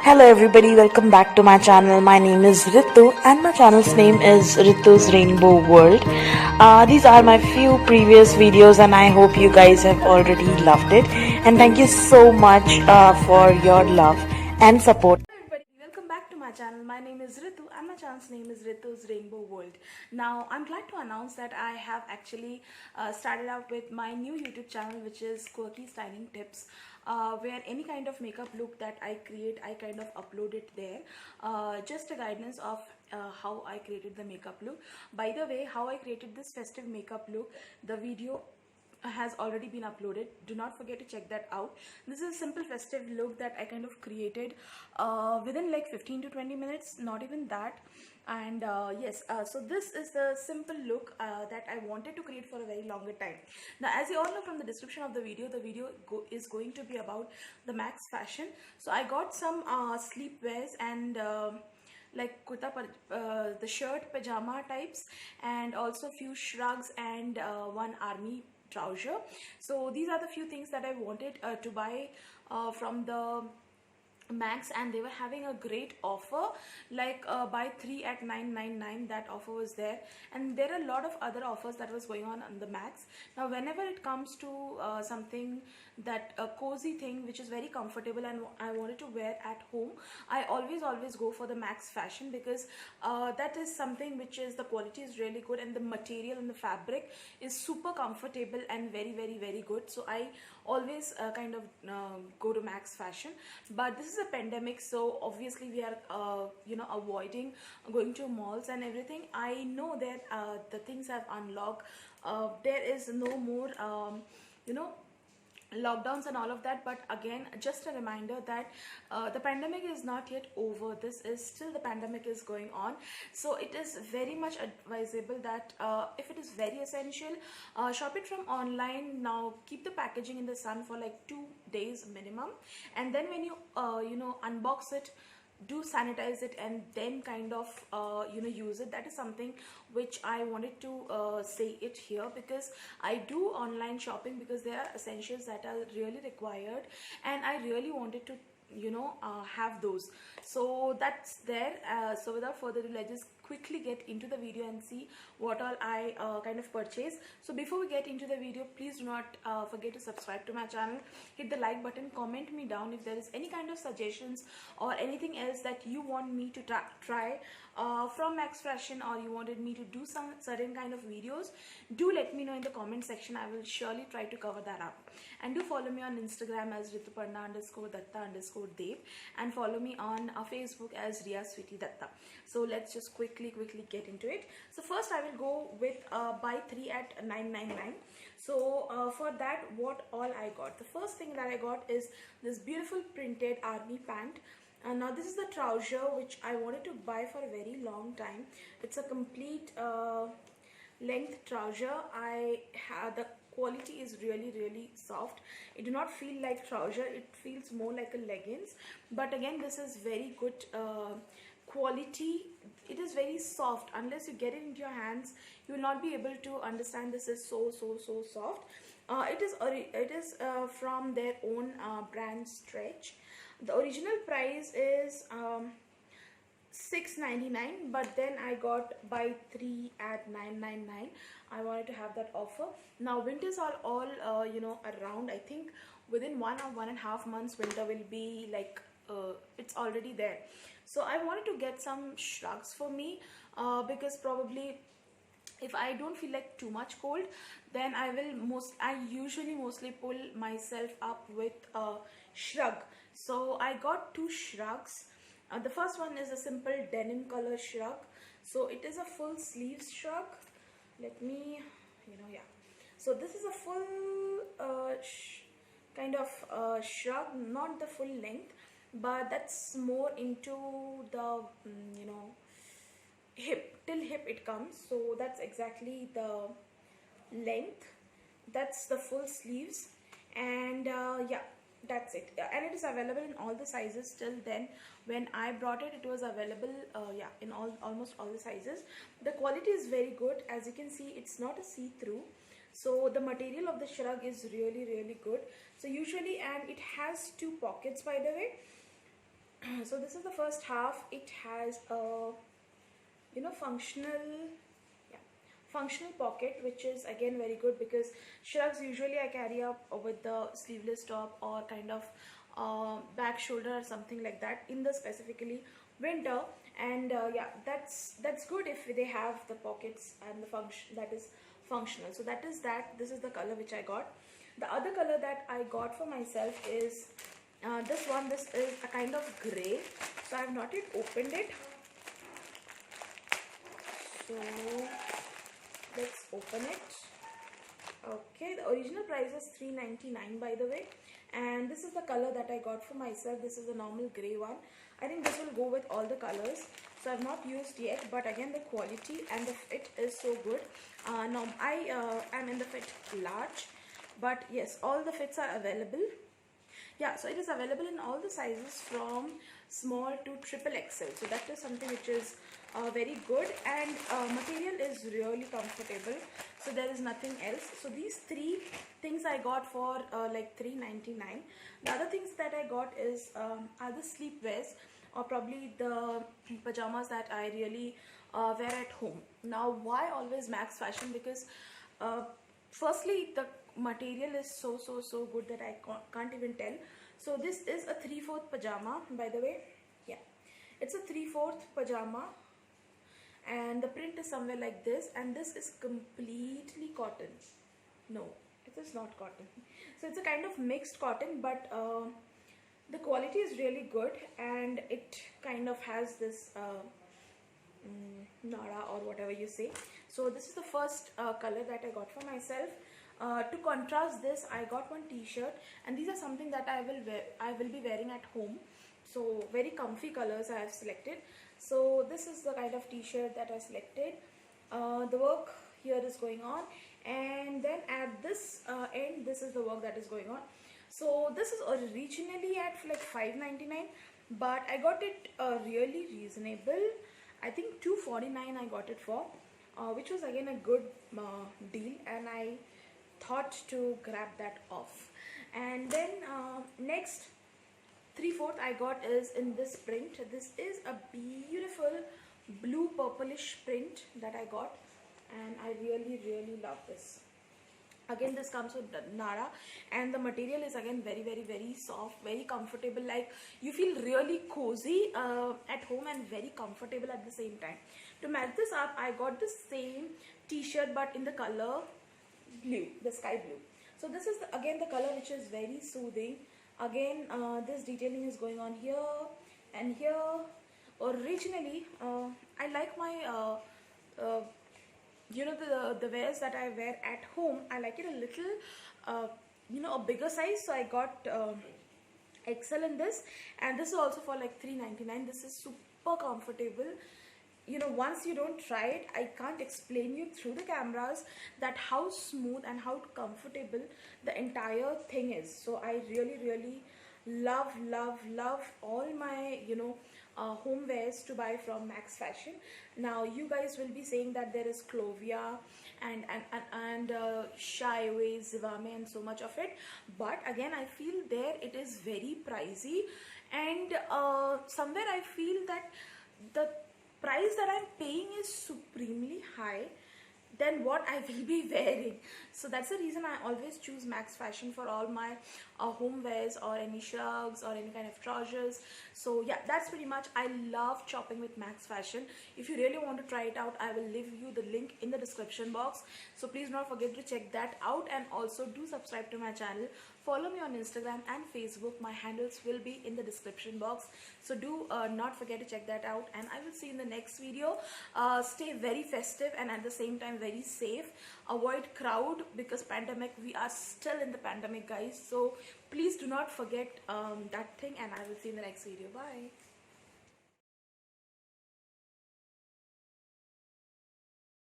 Hello everybody, welcome back to my channel. My name is Ritu and my channel's name is Ritu's Rainbow World. These are my few previous videos and I hope you guys have already loved it. And thank you so much for your love and support. Hello everybody, welcome back to my channel. My name is Ritu and my channel's name is Ritu's Rainbow World. Now I'm glad to announce that I have actually started out with my new YouTube channel, which is Quirky Styling Tips, where any kind of makeup look that I create, I kind of upload it there. Just a guidance of how I created the makeup look. By the way, how I created this festive makeup look, the video has already been uploaded. Do not forget to check that out. This is a simple festive look that I kind of created within like 15 to 20 minutes, not even that. And yes, so this is the simple look that I wanted to create for a very longer time. Now, as you all know from the description of the video is going to be about the Max Fashion. So I got some sleepwears and like kurta, the shirt pajama types, and also few shrugs and one army trouser. So these are the few things that I wanted to buy from the Max, and they were having a great offer, like buy 3 at 999. That offer was there, and there are a lot of other offers that was going on the Max. Now whenever it comes to something that a cozy thing which is very comfortable and I wanted to wear at home, I always go for the Max Fashion, because that is something which is, the quality is really good and the material and the fabric is super comfortable and very good. So I always kind of go to Max Fashion. But this is a pandemic, so obviously we are avoiding going to malls and everything. I know that the things have unlocked. There is no more lockdowns and all of that, but again, just a reminder that the pandemic is not yet over. This is still, the pandemic is going on, so it is very much advisable that if it is very essential, shop it from online. Now keep the packaging in the sun for like 2 days minimum, and then when you unbox it, do sanitize it and then kind of use it. That is something which I wanted to say it here, because I do online shopping because there are essentials that are really required and I really wanted to have those. So that's there. So without further ado, let's just quickly get into the video and see what all I kind of purchased. So before we get into the video, please do not forget to subscribe to my channel, hit the like button, comment me down if there is any kind of suggestions or anything else that you want me to try from Max Fashion, or you wanted me to do some certain kind of videos. Do let me know in the comment section. I will surely try to cover that up. And do follow me on Instagram as Rituparna_Datta_Dev, and follow me on Facebook as Riya Sweetie Datta. So let's just quickly get into it. So first I will go with buy 3 at 999. So for that, what all I got, the first thing that I got is this beautiful printed army pant. Now this is the trouser which I wanted to buy for a very long time. It's a complete length trouser. The quality is really soft. It do not feel like trouser, it feels more like a leggings. But again, this is very good quality. It is very soft. Unless you get it into your hands, you will not be able to understand this is so soft. It is from their own brand Stretch. The original price is $6.99, but then I got buy 3 at $9.99. I wanted to have that offer. Now winters are all around. I think within 1 or 1.5 months winter will be like it's already there. So I wanted to get some shrugs for me because probably if I don't feel like too much cold, then I usually mostly pull myself up with a shrug. So I got 2 shrugs. The first one is a simple denim color shrug. So it is a full sleeves shrug. Let me, So this is a full kind of shrug, not the full length, but that's more into the hip, till hip it comes. So that's exactly the length. That's the full sleeves, and yeah, that's it. And it is available in all the sizes. Till then, when I brought it, it was available in almost all the sizes. The quality is very good. As you can see, it's not a see-through, so the material of the shrug is really good. So usually, and it has 2 pockets, by the way. So this is the first half. It has a functional pocket, which is again very good because shrugs usually I carry up with the sleeveless top or kind of back shoulder or something like that in the specifically winter. And yeah, that's good if they have the pockets and the function that is functional. So that is that. This is the color which I got. The other color that I got for myself is this one. This is a kind of gray, so I have not yet opened it. So let's open it. Okay, the original price is $3.99 by the way, and this is the color that I got for myself. This is the normal gray one. I think this will go with all the colors, so I've not used yet, but again the quality and the fit is so good. Now I am in the fit large, but yes, all the fits are available. Yeah, so it is available in all the sizes from small to triple XL. So that is something which is very good, and material is really comfortable. So there is nothing else. So these three things I got for like $3.99. The other things that I got is are the sleepwears, or probably the pajamas that I really wear at home. Now why always Max Fashion? Because firstly, the material is so good that I can't even tell. So this is a 3/4 pajama, by the way. Yeah, it's a 3/4 pajama, and the print is somewhere like this, and this is completely cotton. No, it is not cotton. So it's a kind of mixed cotton, but the quality is really good, and it kind of has this nara or whatever you say. So this is the first color that I got for myself. To contrast this, I got one t-shirt, and these are something that I will be wearing at home. So very comfy colors I have selected. So this is the kind of t-shirt that I selected. The work here is going on, and then at this end, this is the work that is going on. So this is originally at like $5.99, but I got it really reasonable. I think $2.49 I got it for, which was again a good deal, and I thought to grab that off. And then next 3/4 I got is in this print. This is a beautiful blue purplish print that I got, and I really love this. Again, this comes with Nara, and the material is again very soft, very comfortable. Like you feel really cozy at home and very comfortable at the same time. To match this up, I got the same t-shirt but in the color blue, the sky blue. So this is again the color which is very soothing. Again, this detailing is going on here and here. Originally, I like my the wears that I wear at home. I like it a little a bigger size, so I got XL in this, and this is also for like $3.99. This is super comfortable. Once you don't try it, I can't explain you through the cameras that how smooth and how comfortable the entire thing is. So I really love all my home wears to buy from Max Fashion. Now you guys will be saying that there is Clovia and Shaiway, Zivame and so much of it, but again I feel there it is very pricey, and somewhere I feel that the price that I'm paying is supremely high than what I will be wearing. So that's the reason I always choose Max Fashion for all my home wears or any shrugs or any kind of trousers. So yeah, that's pretty much. I love shopping with Max Fashion. If you really want to try it out, I will leave you the link in the description box. So please do not forget to check that out, and also do subscribe to my channel. Follow me on Instagram and Facebook. My handles will be in the description box. So do not forget to check that out, and I will see you in the next video. Stay very festive and at the same time very safe. Avoid crowd because pandemic. We are still in the pandemic, guys. So please do not forget that thing, and I will see you in the next video. Bye.